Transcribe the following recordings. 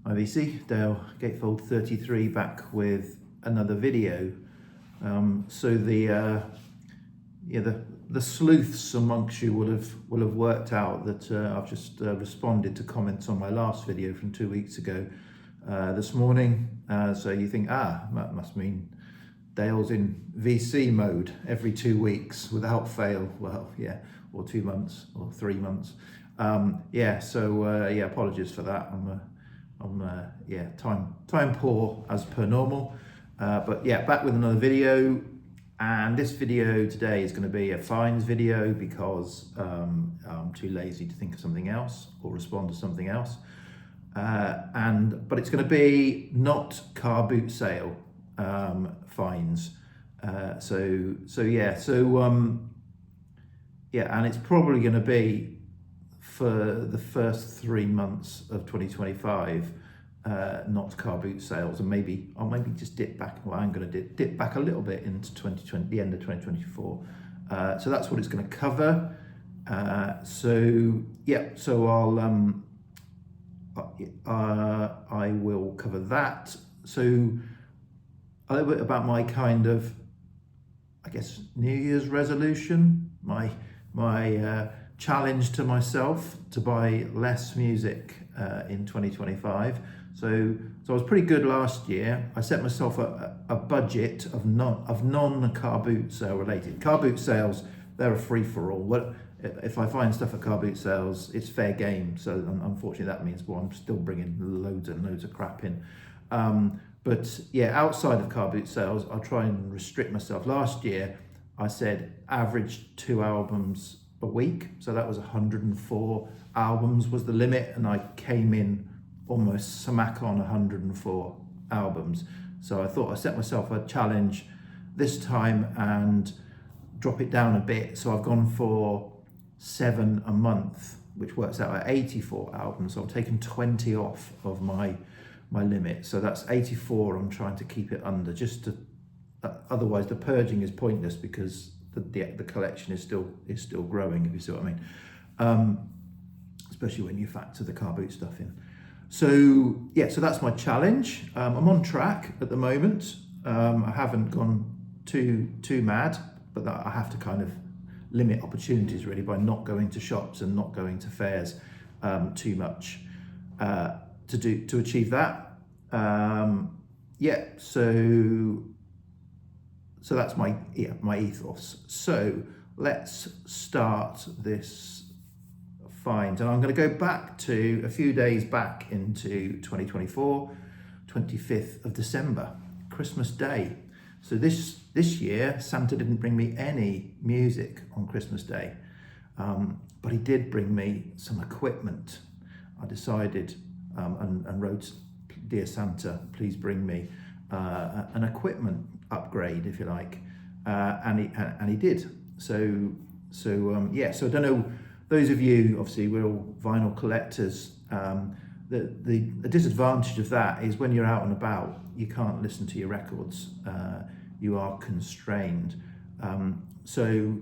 IVC, Dale Gatefold 33, back with another video. So the sleuths amongst you will have worked out that I've just responded to comments on my last video from 2 weeks ago this morning. So you think, that must mean Dale's in VC mode every 2 weeks without fail. Well, yeah, or 2 months or 3 months. Apologies for that. I'm time poor as per normal. But yeah, back with another video. And this video today is going to be a fines video because I'm too lazy to think of something else or respond to something else. But it's going to be not car boot sale fines. And it's probably going to be for the first 3 months of 2025. Not car boot sales, and I'll maybe just dip back. Well, I'm going to dip back a little bit into 2020, the end of 2024. So that's what it's going to cover. I will cover that. So a little bit about my kind of, I guess, New Year's resolution, my challenge to myself to buy less music in 2025. So I was pretty good last year. I set myself a budget of non-car boot sale related. Car boot sales, they're a free for all. If I find stuff at car boot sales, it's fair game. So unfortunately that means, I'm still bringing loads and loads of crap in. But yeah, outside of car boot sales, I'll try and restrict myself. Last year, I said average 2 albums a week. So that was 104 albums was the limit. And I came in almost smack on 104 albums. So I thought I set myself a challenge this time and drop it down a bit. So I've gone for 7 a month, which works out at 84 albums. So I've taken 20 off of my limit. So that's 84. I'm trying to keep it under, just to, otherwise the purging is pointless because the collection is still growing, if you see what I mean. Especially when you factor the car boot stuff in. So that's my challenge. I'm on track at the moment. I haven't gone too mad, but that I have to kind of limit opportunities really by not going to shops and not going to fairs too much to achieve that. So that's my ethos. So let's start this fines, and I'm going to go back to a few days back into 2024, 25th of December, Christmas Day. So this year, Santa didn't bring me any music on Christmas Day, but he did bring me some equipment. I decided and wrote, "Dear Santa, please bring me an equipment upgrade, if you like," and he did. So I don't know. Those of you, obviously, we're all vinyl collectors. The disadvantage of that is when you're out and about, you can't listen to your records. You are constrained. So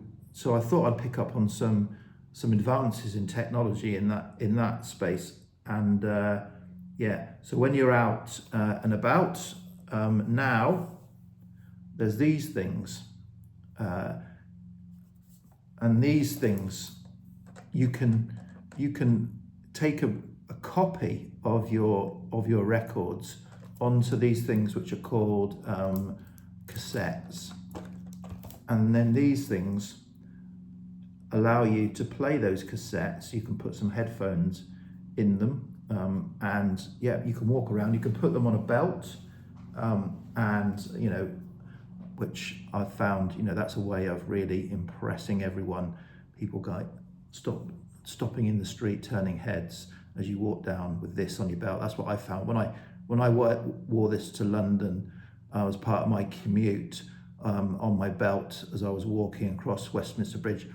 I thought I'd pick up on some advances in technology in that space. And so when you're out and about now, there's these things, and these things. You can take a copy of your records onto these things which are called cassettes, and then these things allow you to play those cassettes. You can put some headphones in them, and you can walk around. You can put them on a belt, which I've found, that's a way of really impressing everyone. People go stopping in the street, turning heads as you walk down with this on your belt. That's what I found when I wore this to London as part of my commute on my belt as I was walking across Westminster Bridge.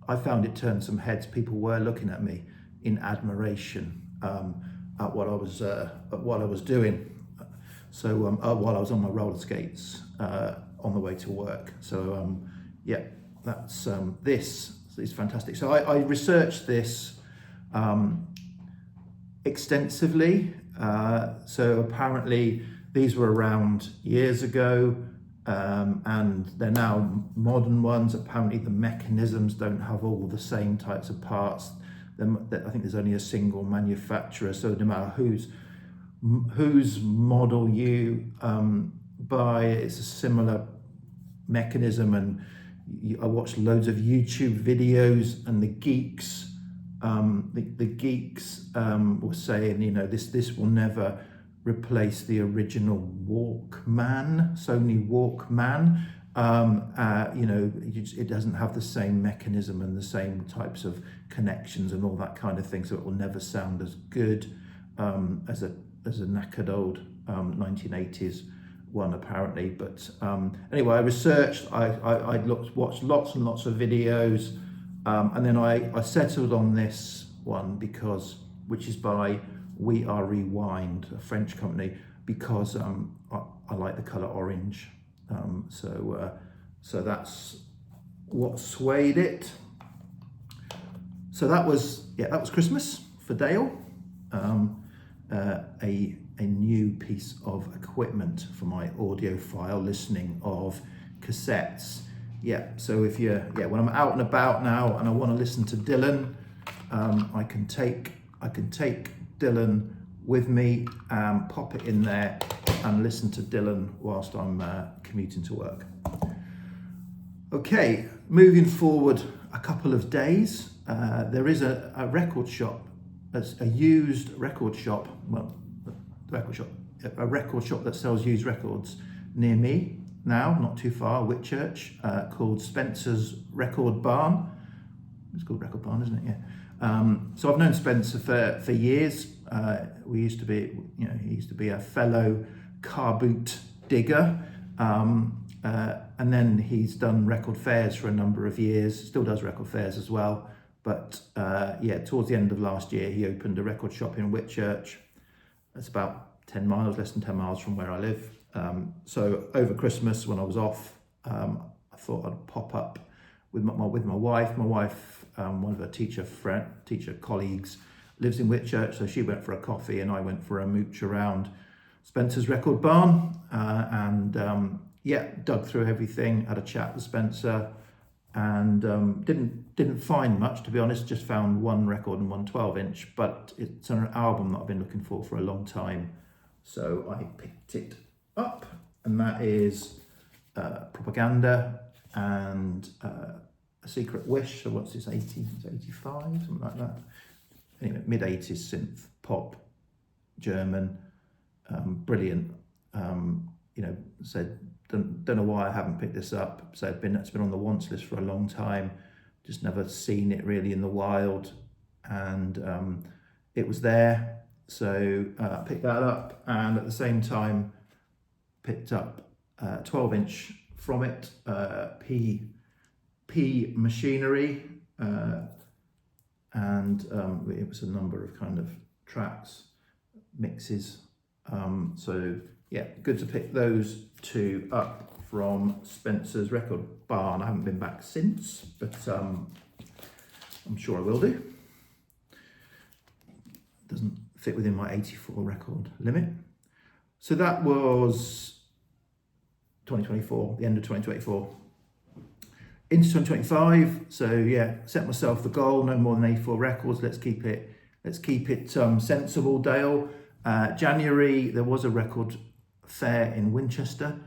I found it turned some heads. People were looking at me in admiration at what I was doing. So while I was on my roller skates on the way to work. So that's this is fantastic. So I researched this extensively, So apparently these were around years ago, and they're now modern ones. Apparently the mechanisms don't have all the same types of parts. I think there's only a single manufacturer, so no matter whose model you buy, it's a similar mechanism. And I watched loads of YouTube videos, and the geeks were saying, this will never replace the original Walkman, Sony Walkman. It doesn't have the same mechanism and the same types of connections and all that kind of thing, so it will never sound as good as a knackered old 1980s one, apparently. But anyway, I researched, I watched lots and lots of videos, and then I settled on this one which is by We Are Rewind, a French company, because I like the colour orange. So that's what swayed it. So that was Christmas for Dale. A new piece of equipment for my audiophile listening of cassettes. So when I'm out and about now and I want to listen to Dylan, I can take Dylan with me, pop it in there and listen to Dylan whilst I'm commuting to work. Okay, moving forward a couple of days, there is a record shop, a used record shop, a record shop that sells used records near me now, not too far, Whitchurch, called Spencer's Record Barn. It's called Record Barn, isn't it? Yeah. So I've known Spencer for years. He used to be a fellow car boot digger, and then he's done record fairs for a number of years. Still does record fairs as well. But towards the end of last year, he opened a record shop in Whitchurch. It's about less than 10 miles from where I live. So over Christmas, when I was off, I thought I'd pop up with my wife. My wife, one of her teacher colleagues, lives in Whitchurch, so she went for a coffee and I went for a mooch around Spencer's Record Barn, and dug through everything, had a chat with Spencer, and didn't find much, to be honest. Just found one record and one 12-inch, but it's an album that I've been looking for a long time, so I picked it up, and that is Propaganda and A Secret Wish. So what's this, 85, something like that? Anyway, mid-80s synth pop, German, brilliant. Said don't know why I haven't picked this up. So it's been on the wants list for a long time, just never seen it really in the wild, and it was there, so I picked that up, and at the same time picked up 12-inch from it, P Machinery, and it was a number of kind of tracks, mixes, so yeah, good to pick those two up from Spencer's Record Barn. I haven't been back since, but I'm sure I will do. Doesn't fit within my 84 record limit. So that was 2024, the end of 2024. Into 2025, so yeah, set myself the goal, no more than 84 records. Let's keep it sensible, Dale. January, there was a record fair in Winchester.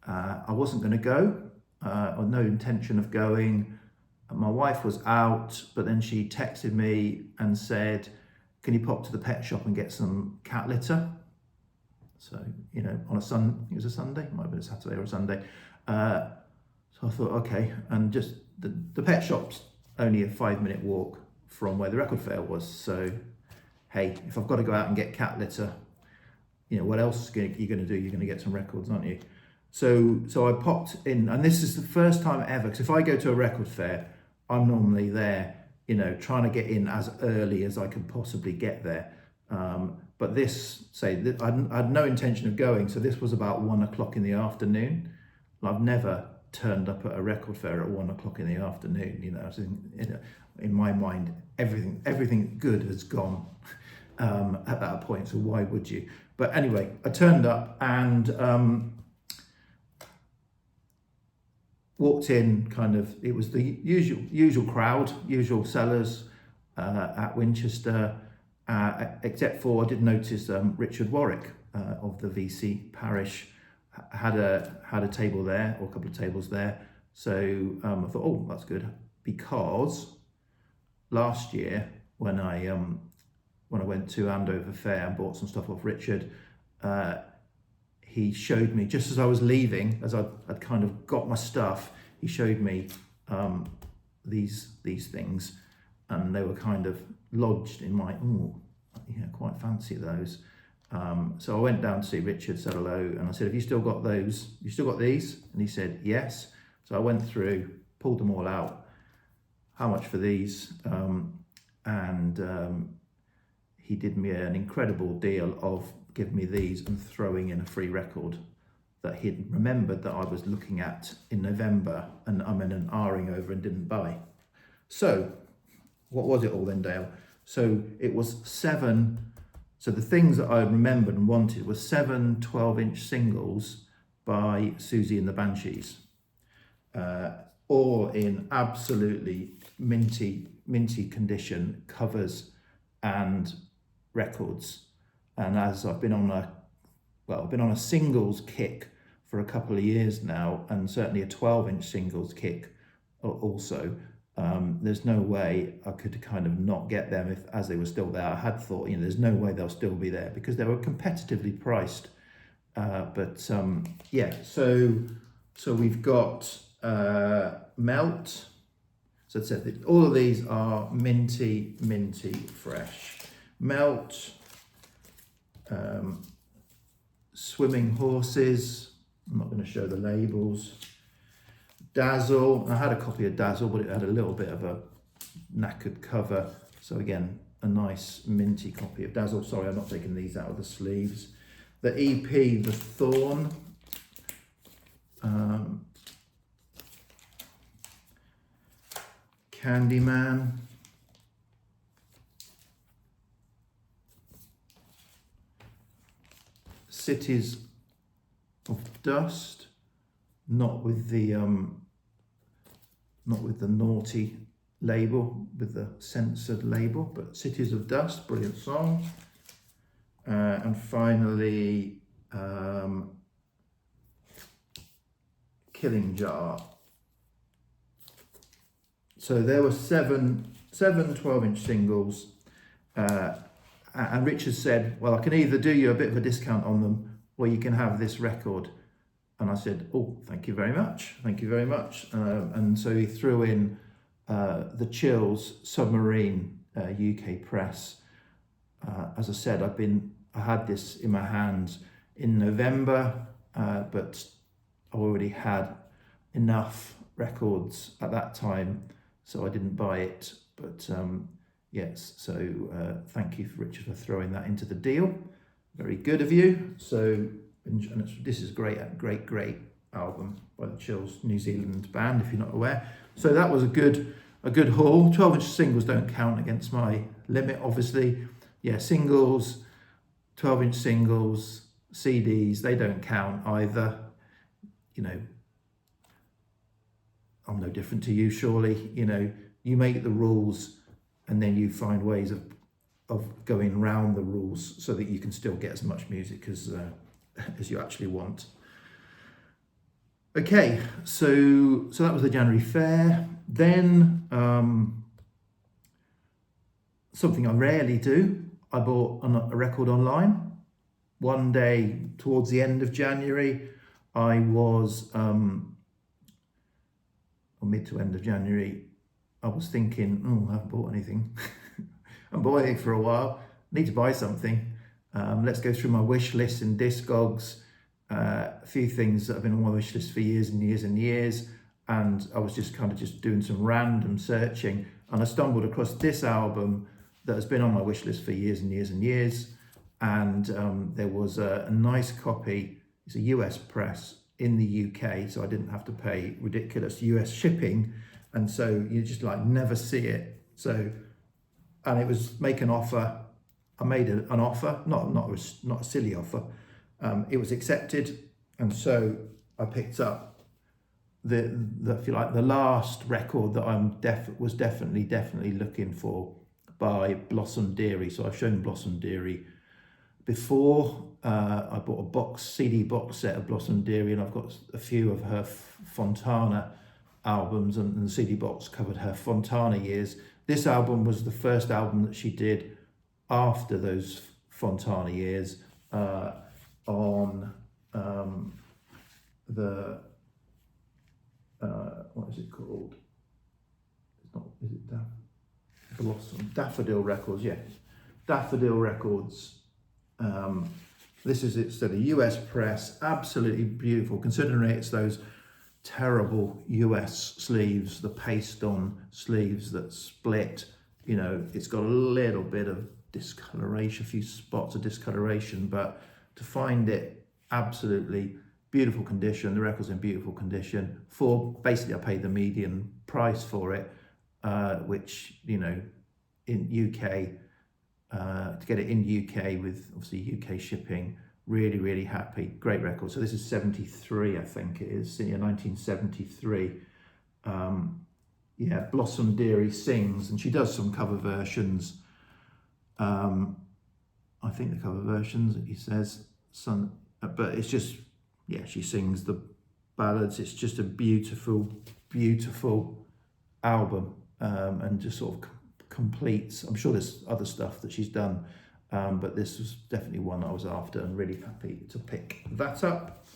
I wasn't going to go, or no intention of going. My wife was out, but then she texted me and said, can you pop to the pet shop and get some cat litter? So, on it was a Sunday, might have been a Saturday or a Sunday. So I thought, okay, and just the pet shop's only a 5-minute walk from where the record fair was. So, hey, if I've got to go out and get cat litter, what else are you going to do? You're going to get some records, aren't you? So I popped in, and this is the first time ever, because if I go to a record fair, I'm normally there, trying to get in as early as I could possibly get there. But I had no intention of going, so this was about 1 o'clock in the afternoon. I've never turned up at a record fair at 1 o'clock in the afternoon. In my mind, everything good has gone. at that point, so why would you? But anyway, I turned up and walked in, it was the usual crowd, usual sellers at Winchester, except for I did notice Richard Warwick of the VC parish had a table there, or a couple of tables there. So I thought, oh, that's good, because last year when I went to Andover Fair and bought some stuff off Richard, he showed me, just as I was leaving, as I'd kind of got my stuff, he showed me these things, and they were kind of lodged in my, oh, yeah, quite fancy those. So I went down to see Richard, said hello, and I said, have you still got those? You still got these? And he said, yes. So I went through, pulled them all out. How much for these? He did me an incredible deal of giving me these and throwing in a free record that he'd remembered that I was looking at in November, and I'm in an R-ing over and didn't buy. So what was it all then, Dale? So it was 7, so the things that I remembered and wanted were 7 12-inch singles by Susie and the Banshees, all in absolutely minty condition, covers and records. And as I've been on a singles kick for a couple of years now, and certainly a 12-inch singles kick also, there's no way I could kind of not get them as they were still there. I had thought, there's no way they'll still be there because they were competitively priced. Yeah, so we've got Melt. So it said that all of these are minty fresh. Melt, Swimming Horses. I'm not going to show the labels. Dazzle. I had a copy of Dazzle, but it had a little bit of a knackered cover. So again, a nice minty copy of Dazzle. Sorry, I'm not taking these out of the sleeves. The EP, The Thorn. Candyman. Cities of Dust, not with the naughty label, with the censored label, but Cities of Dust, brilliant song. And finally, Killing Jar. So there were seven 12-inch singles, and Richard said, well, I can either do you a bit of a discount on them, or you can have this record. And I said, oh, thank you very much. And so he threw in the Chills Submarine UK press. As I said, I had this in my hands in November, but I already had enough records at that time, so I didn't buy it. But yes, so thank you, Richard, for throwing that into the deal. Very good of you. So, and this is great album by the Chills, New Zealand band, if you're not aware. So that was a good haul. 12-inch singles don't count against my limit, obviously. Yeah, singles, 12-inch singles, CDs, they don't count either. I'm no different to you, surely. You make the rules and then you find ways of going round the rules so that you can still get as much music as you actually want. Okay, so that was the January fair. Then something I rarely do, I bought a record online. One day towards the end of January, I was, or mid to end of January, I was thinking, oh, I haven't bought anything. I haven't bought anything for a while. I need to buy something. Let's go through my wish list in Discogs. A few things that have been on my wish list for years and years and years. And I was just doing some random searching. And I stumbled across this album that has been on my wish list for years and years and years. And there was a nice copy. It's a US press in the UK, so I didn't have to pay ridiculous US shipping. And so you just never see it. So, and it was make an offer. I made an offer, not a silly offer. It was accepted, and so I picked up the if you like the last record that was definitely looking for by Blossom Dearie. So I've shown Blossom Dearie before. I bought a CD box set of Blossom Dearie, and I've got a few of her Fontana albums, and the CD box covered her Fontana years. This album was the first album that she did after those Fontana years, on the what is it called? It's not. Is it Blossom? Daffodil Records. Yes, Daffodil Records. This is it. So the US press, absolutely beautiful. Considering it's those terrible US sleeves, the paste-on sleeves that split. You know, it's got a little bit of discoloration, a few spots of discoloration, but to find it absolutely beautiful condition, the record's in beautiful condition. Basically, I paid the median price for it, which, you know, in UK, to get it in UK with obviously UK shipping, really happy. Great record. So this is 73, I think it is, 1973. Yeah, Blossom Dearie sings, and she does some cover versions. I think the cover versions, he says, but it's just, yeah, she sings the ballads. It's just a beautiful album, and just sort of completes. I'm sure there's other stuff that she's done, but this was definitely one I was after, and really happy to pick that up.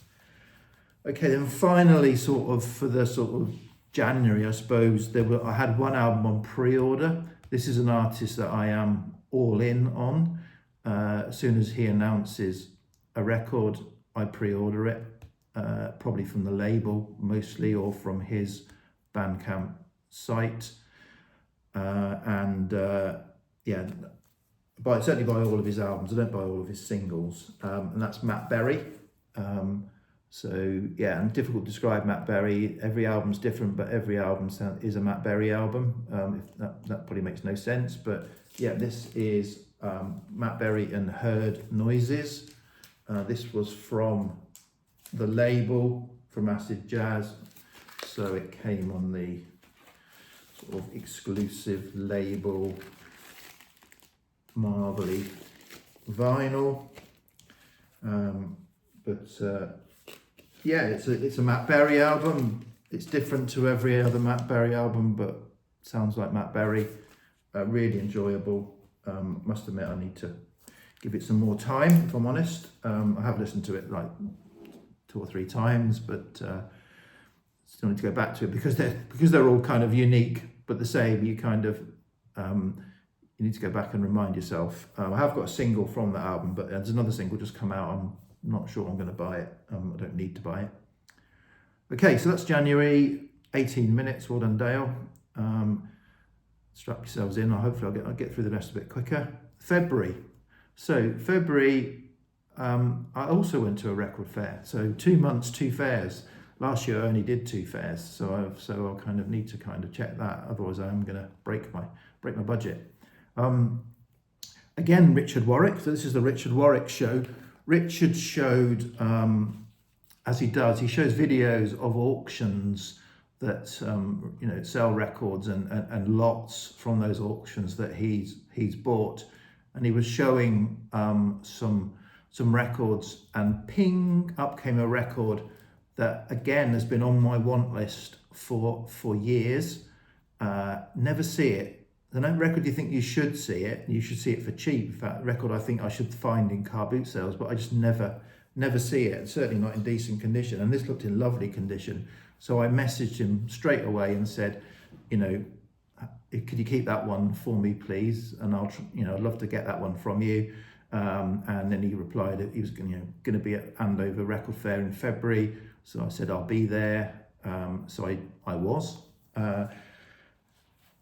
Okay, then finally, sort of for the sort of January, I suppose, I had one album on pre-order. This is an artist that I am all in on. As soon as he announces a record, I pre-order it, probably from the label mostly, or from his Bandcamp site. Yeah, certainly buy all of his albums. I don't buy all of his singles, and that's Matt Berry. So yeah, and difficult to describe Matt Berry. Every album's different, but every album is a Matt Berry album. If that probably makes no sense, but yeah, this is Matt Berry and Heard Noises. This was from the label, from Acid Jazz, so it came on the sort of exclusive label, marbly vinyl. Yeah, it's a Matt Berry album. It's different to every other Matt Berry album, but sounds like Matt Berry. Really enjoyable. Must admit, I need to give it some more time, if I'm honest. I have listened to it like 2 or 3 times, but still need to go back to it because they're all kind of unique but the same. You kind of you need to go back and remind yourself. I have got a single from that album, but there's another single just come out. I'm not sure I'm going to buy it. I don't need to buy it. Okay, so that's January. 18 minutes. Well done, Dale. Strap yourselves in. Hopefully I'll get through the rest a bit quicker. February. So February, I also went to a record fair. So 2 months, 2 fairs. Last year I only did 2 fairs, so I kind of need to kind of check that. Otherwise I'm going to break my budget. Again, Richard Warwick. So this is the Richard Warwick show. Richard showed, as he does, he shows videos of auctions that sell records and lots from those auctions that he's bought, and he was showing some records, and ping up came a record that again has been on my want list for years. Never see it. The record you think you should see it, you should see it for cheap. In fact, record I think I should find in car boot sales, but I just never see it. Certainly not in decent condition. And this looked in lovely condition. So I messaged him straight away and said, could you keep that one for me, please? And I'd love to get that one from you. And then he replied that he was going to be at Andover Record Fair in February. So I said I'll be there. So I was.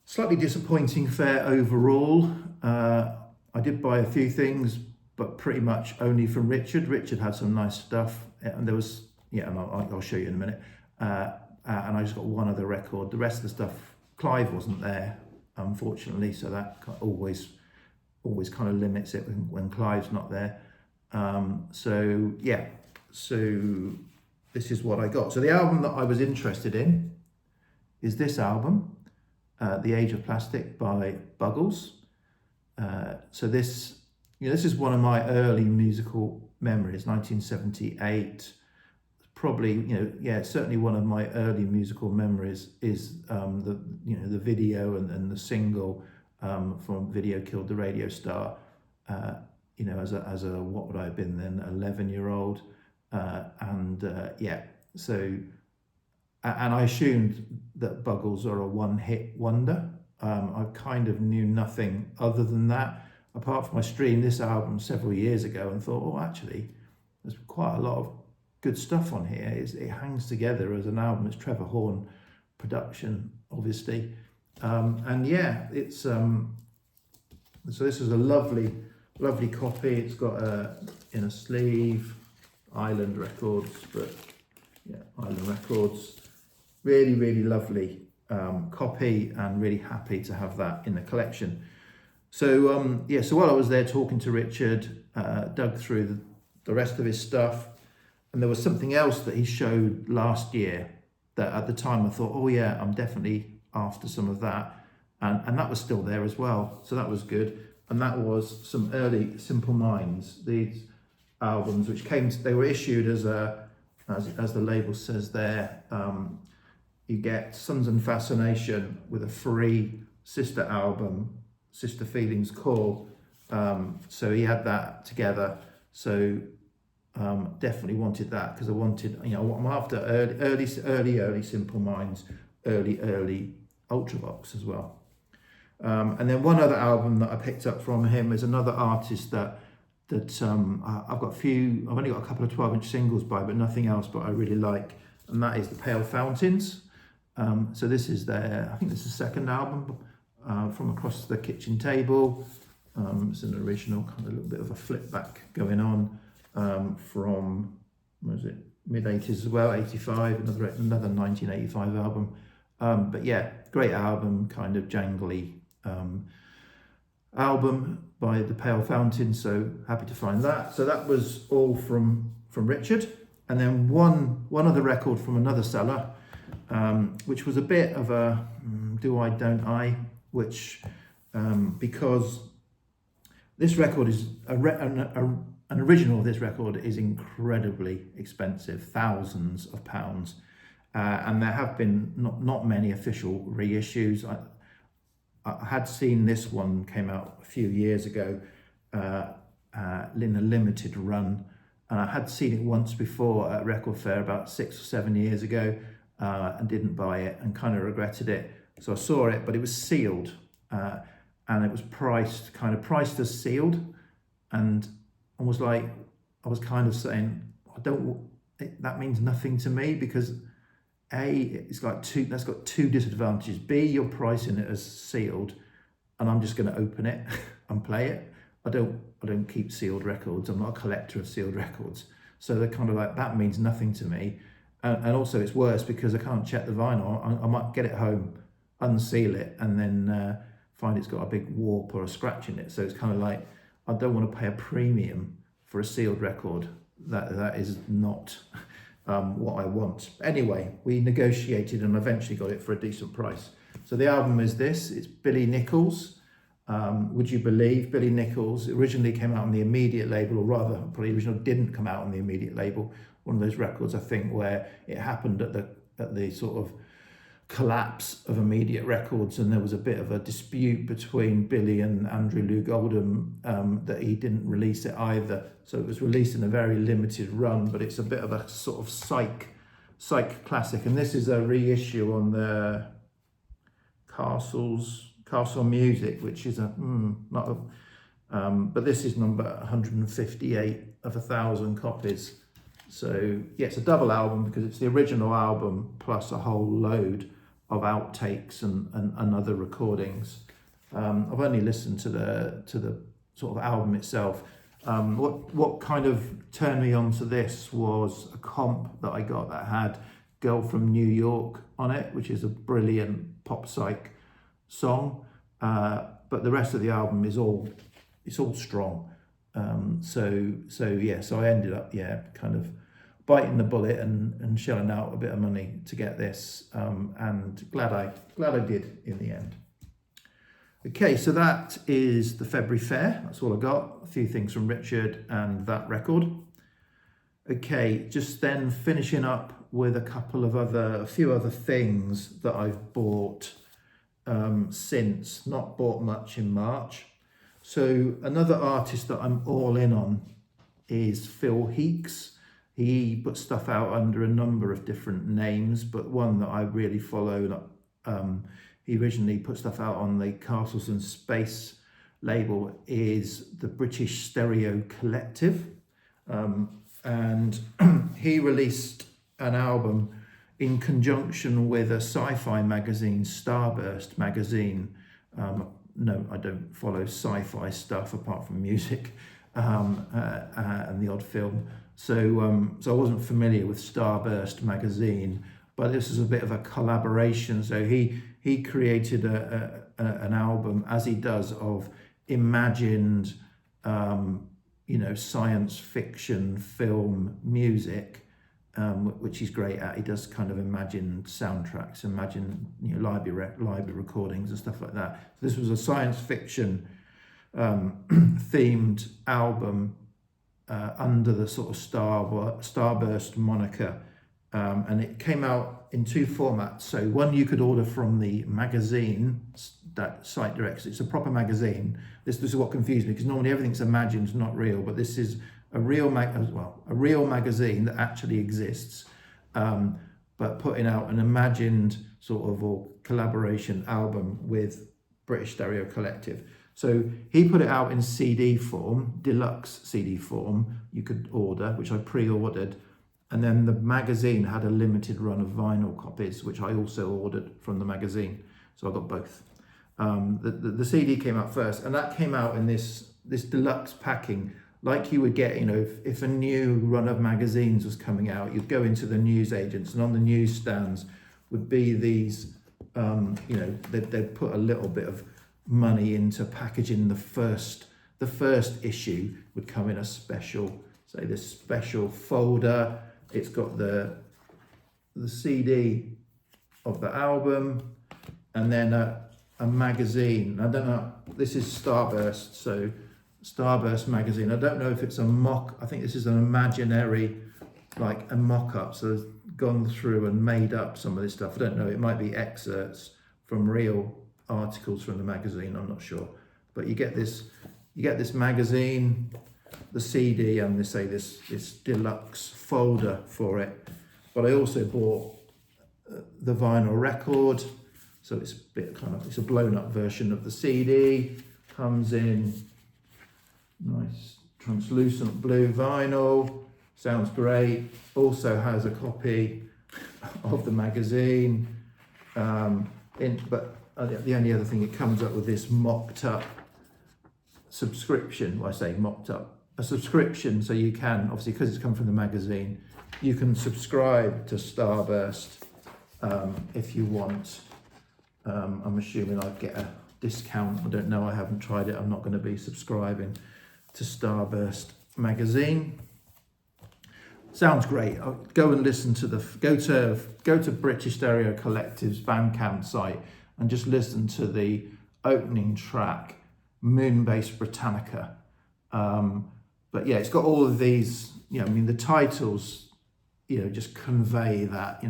Slightly disappointing fair overall. I did buy a few things, but pretty much only from Richard. Richard had some nice stuff, and there was, and I'll show you in a minute. And I just got one other record. The rest of the stuff, Clive wasn't there, unfortunately, so that always always kind of limits it when Clive's not there. So yeah, so this is what I got. So the album that I was interested in is this album, The Age of Plastic by Buggles. So this, this is one of my early musical memories, 1978. Probably, certainly one of my early musical memories is the video and the single from Video Killed the Radio Star. As a what would I have been then, 11-year-old, so. And I assumed that Buggles are a one-hit wonder. I kind of knew nothing other than that, apart from I streamed this album several years ago and thought, oh, actually, there's quite a lot of good stuff on here. It hangs together as an album. It's Trevor Horn production, obviously. It's so this is a lovely copy. It's got a inner sleeve, Island Records, Island Records. Really, really lovely copy, and really happy to have that in the collection. So so while I was there talking to Richard, dug through the rest of his stuff, and there was something else that he showed last year that at the time I thought, oh yeah, I'm definitely after some of that, and that was still there as well. So that was good, and that was some early Simple Minds. These albums, which they were issued as the label says there. You get Sons and Fascination with a free sister album, Sister Feelings Core. So he had that together. So definitely wanted that, because I wanted, I'm after early Simple Minds, early Ultravox as well. And then one other album that I picked up from him is another artist that I've only got a couple of 12-inch singles by, but nothing else, but I really like, and that is the Pale Fountains. So this is I think this is the second album, from Across the Kitchen Table. It's an original, kind of a little bit of a flip back going on, from, mid-80s as well, 85, another 1985 album. But yeah, great album, kind of jangly album by the Pale Fountains, so happy to find that. So that was all from Richard. And then one other record from another seller, which was a bit of a do I, don't I, which because this record is an original of this record is incredibly expensive, thousands of pounds, and there have been not many official reissues. I had seen this one came out a few years ago in a limited run, and I had seen it once before at Record Fair about 6 or 7 years ago, and didn't buy it and kind of regretted it. So I saw it, but it was sealed, and it was priced as sealed, and I was kind of saying, that means nothing to me, because it's like that's got two disadvantages. B, you're pricing it as sealed, and I'm just going to open it and play it. I don't keep sealed records. I'm not a collector of sealed records. So they're kind of like, that means nothing to me. And also it's worse because I can't check the vinyl. I might get it home, unseal it, and then find it's got a big warp or a scratch in it. So it's kind of like, I don't want to pay a premium for a sealed record. That is not what I want. Anyway, we negotiated and eventually got it for a decent price. So the album is this. It's Billy Nichols. Would you believe Billy Nichols originally came out on the Immediate label, or rather, probably originally didn't come out on the Immediate label. One of those records, I think, where it happened at the sort of collapse of Immediate Records, and there was a bit of a dispute between Billy and Andrew Loog Oldham, that he didn't release it either. So it was released in a very limited run, but it's a bit of a sort of psych classic. And this is a reissue on the Castle Music, which is but this is number 158 of 1,000 copies. So yeah, it's a double album because it's the original album plus a whole load of outtakes and other recordings. I've only listened to the sort of album itself. What kind of turned me on to this was a comp that I got that had Girl from New York on it, which is a brilliant pop psych song. But the rest of the album is all it's all strong. So I ended up kind of biting the bullet and shelling out a bit of money to get this, and glad I did in the end. Okay, so that is the February fair. That's all I got. A few things from Richard and that record. Okay, just then finishing up with a few other things that I've bought since. Not bought much in March. So another artist that I'm all in on is Phil Heeks. He puts stuff out under a number of different names, but one that I really follow, he originally put stuff out on the Castles and Space label, is the British Stereo Collective. And he released an album in conjunction with a sci-fi magazine, Starburst magazine. No, I don't follow sci-fi stuff apart from music and the odd film. So I wasn't familiar with Starburst magazine, but this is a bit of a collaboration. So he created an album, as he does, of imagined, science fiction film music, which he's great at. He does kind of imagined soundtracks, library recordings and stuff like that. So this was a science fiction themed album under the sort of Starburst moniker, and it came out in two formats. So one you could order from the magazine that site directs. It's a proper magazine. This is what confused me, because normally everything's imagined, not real, but this is a real magazine that actually exists, but putting out an imagined sort of or collaboration album with British Stereo Collective. So he put it out in CD form, deluxe CD form, you could order, which I pre-ordered. And then the magazine had a limited run of vinyl copies, which I also ordered from the magazine. So I got both. The CD came out first, and that came out in this deluxe packing, like you would get, if a new run of magazines was coming out, you'd go into the newsagents, and on the newsstands would be these, they'd put a little bit of money into packaging the first issue would come in a special, say this special folder. It's got the CD of the album, and then a magazine. I don't know, this is Starburst, so Starburst magazine. I don't know if it's a mock, I think this is an imaginary, like a mock-up, so it's gone through and made up some of this stuff. I don't know, it might be excerpts from real articles from the magazine, I'm not sure. But you get this magazine, the CD, and this deluxe folder for it. But I also bought the vinyl record, so it's it's a blown up version of the CD. Comes in nice translucent blue vinyl, sounds great. Also has a copy of the magazine. The only other thing, it comes up with this mocked up subscription. Well, I say mocked up, a subscription, so you can, obviously because it's come from the magazine, you can subscribe to Starburst if you want. I'm assuming I'd get a discount. I don't know, I haven't tried it. I'm not going to be subscribing to Starburst magazine. Sounds great. I'll go and listen to go to British Stereo Collective's Bandcamp site and just listen to the opening track, Moonbase Britannica. But yeah, it's got all of these, the titles, just convey that,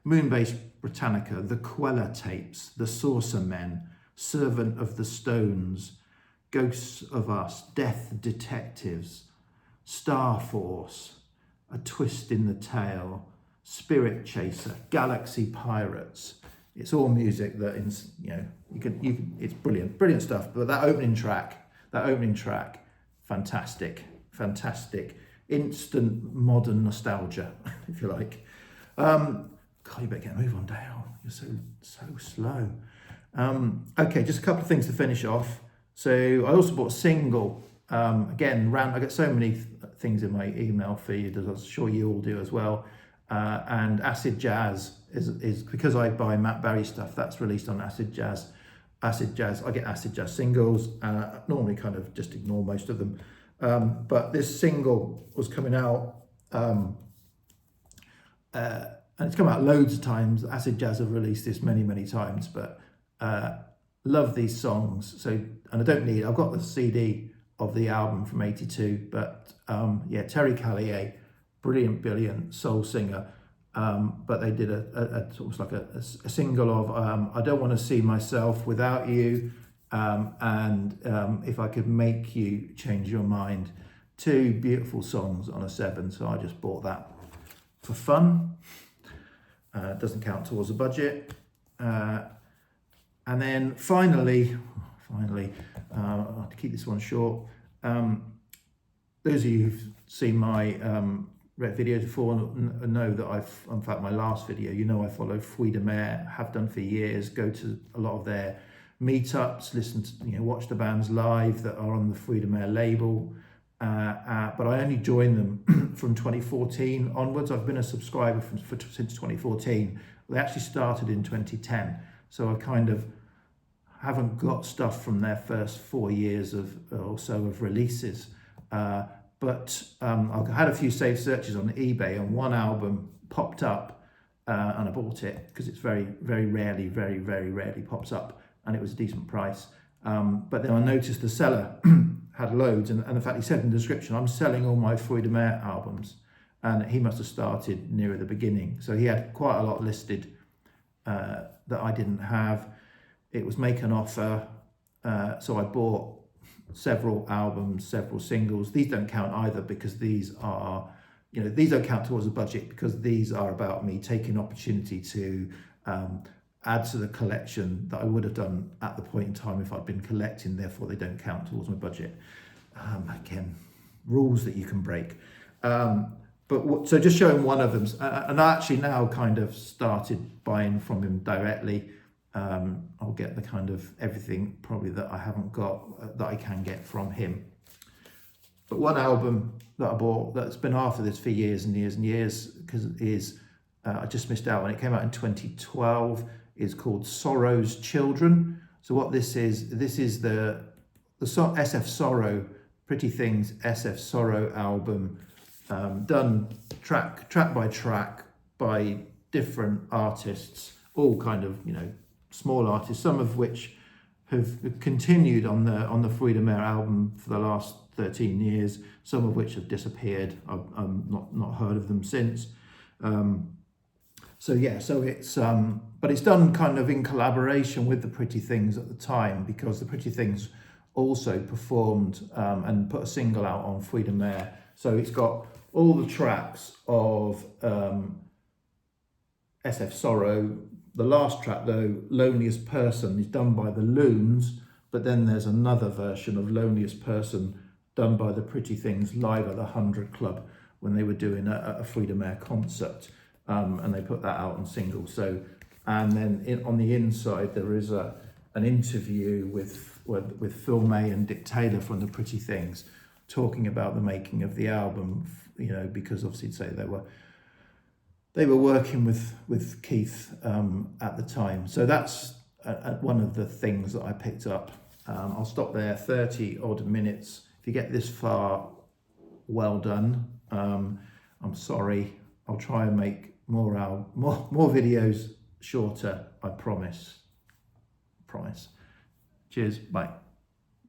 Moonbase Britannica, The Queller Tapes, The Saucer Men, Servant of the Stones, Ghosts of Us, Death Detectives, Star Force, A Twist in the Tale, Spirit Chaser, Galaxy Pirates. It's all music that it's brilliant stuff. But that opening track, fantastic, instant modern nostalgia, if you like. God, you better get a move on, Dale. You're so slow. Okay, just a couple of things to finish off. So I also bought a single. Again, I get so many things in my email feed, as I'm sure you all do as well. And Acid Jazz is because I buy Matt Berry stuff, that's released on Acid Jazz. acid jazz. I get acid jazz singles. Normally kind of just ignore most of them. But this single was coming out, and it's come out loads of times. Acid Jazz have released this many, many times, but love these songs. So, and I've got the CD of the album from '82, but yeah, Terry Callier, brilliant soul singer. But they did a sort of like a single of I Don't Want to See Myself Without You, and If I Could Make You Change Your Mind. Two beautiful songs on a 7, so I just bought that for fun. Doesn't count towards the budget. And then finally, I'll have to keep this one short. Those of you who've seen my videos before know that in fact, my last video, I follow Fruits de Mer, have done for years, go to a lot of their meetups, listen to, watch the bands live that are on the Fruits de Mer label. But I only joined them from 2014 onwards. I've been a subscriber since 2014. They actually started in 2010. So I kind of haven't got stuff from their first 4 years or so of releases. But I had a few saved searches on eBay, and one album popped up, and I bought it because it's very rarely pops up, and it was a decent price. But then I noticed the seller had loads, and in fact he said in the description, I'm selling all my Fruits de Mer albums, and he must have started nearer the beginning. So he had quite a lot listed that I didn't have. It was make an offer, so I bought several albums, several singles. These don't count either, because these are, these don't count towards the budget, because these are about me taking opportunity to add to the collection that I would have done at the point in time if I'd been collecting, therefore they don't count towards my budget. Again, rules that you can break. So just showing one of them, and I actually now kind of started buying from him directly. I'll get the kind of everything probably that I haven't got that I can get from him. But one album that I bought that's been after this for years and years and years, because it is, I just missed out when it came out in 2012, is called Sorrow's Children. So what this is the SF Sorrow, Pretty Things SF Sorrow album, done track by track by different artists, all kind of, small artists, some of which have continued on the Fruits de Mer album for the last 13 years, some of which have disappeared. I've not heard of them since. So it's but it's done kind of in collaboration with the Pretty Things at the time, because the Pretty Things also performed and put a single out on Fruits de Mer. So it's got all the tracks of SF Sorrow. The last track, though, Loneliest Person, is done by the Loons, but then there's another version of Loneliest Person done by the Pretty Things live at the 100 Club when they were doing a Fruits de Mer concert, and they put that out on single. So, and then on the inside there is an interview with Phil May and Dick Taylor from the Pretty Things, talking about the making of the album. Because obviously say they were working with Keith at the time. So that's one of the things that I picked up. I'll stop there, 30 odd minutes. If you get this far, well done. I'm sorry. I'll try and make more videos shorter, I promise. Cheers, bye.